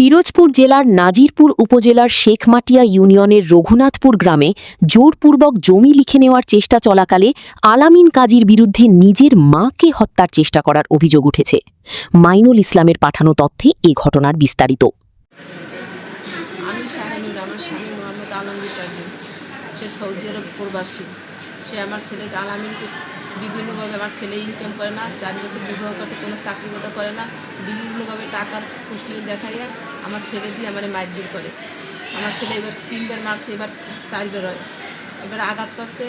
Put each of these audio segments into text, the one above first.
পিরোজপুর জেলার নাজিরপুর উপজেলার শেখমাটিয়া ইউনিয়নের রঘুনাথপুর গ্রামে জোরপূর্বক জমি লিখে নেওয়ার চেষ্টা চলাকালে আলামিন কাজীর বিরুদ্ধে নিজের মাকে হত্যার চেষ্টা করার অভিযোগ উঠেছে। মাইনুল ইসলামের পাঠানো তথ্যে এ ঘটনার বিস্তারিত। আমি শাহিনুর, আমার স্বামী মোহাম্মদ আলমগীর কাজী। সে সৌদি আরব প্রবাসী। সে আমার ছেলেকে আলামিনকে বিভিন্নভাবে, আমার ছেলে ইনকাম করে না, 4 বছর বিবাহ করছে, কোনো চাকরি বাকরি করে না, বিভিন্নভাবে টাকার খুশকি দেখাইয়া আমার ছেলে দিয়ে আমার মারধর করে। আমার ছেলে এবার 3 বার মারছে, এবার 4 বার হয়। এবার আঘাত করছে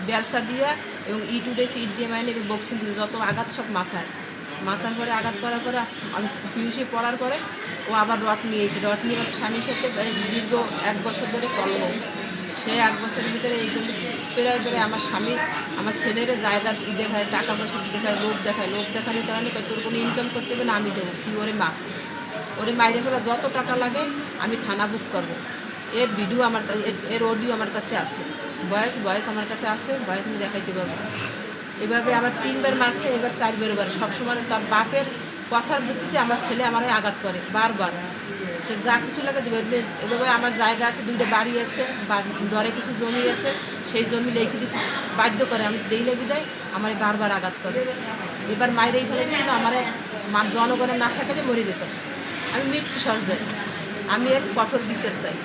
বেলসা দিয়া এবং ইট উঠেছে, ইট দিয়ে মাইনে বক্সিং দিয়ে, যত আঘাত সব মাথার পরে আঘাত করার পরে আমি পিউসি পড়ার পরে ও আবার রড নিয়ে এসে রড নিয়ে আমার স্বামীর সাথে দীর্ঘ 1 বছর ধরে কলম। সে 1 বছরের ভিতরে এইগুলো প্রায় আমার স্বামী আমার ছেলের জায়গা দেখায়, টাকা পয়সা দেখায়, লোক দেখানোর কারণে তোর কোনো ইনকাম করতে হবে না, আমি দেবো, তুই ওরে মাইরে ফেলা যত টাকা লাগে আমি থানা বুক করবো। এর ভিডিও আমার এর অডিও আমার কাছে আছে, বয়স আমার কাছে আছে, বয়স আমি দেখাইতে পারবো। এভাবে আমার 3 বার মারছে, এবার 4 বার। সবসময় তার বাপের কথার ভিত্তিতে আমার ছেলে আমার আঘাত করে বারবার। সে যা কিছু লাগে দেবে। এভাবে আমার জায়গা আছে, 2টা বাড়ি আছে, ঘরে কিছু জমি আছে, সেই জমি লেখে দিতে বাধ্য করে। আমি দেই না বিদায় আমার বারবার আঘাত করে। এবার মায়েরাই ফেলেছিল, আমার জনগণের না থাকলে মরে যেত। আমি মৃত্যু সর্দার, আমি এর কঠোর বিচার চাই।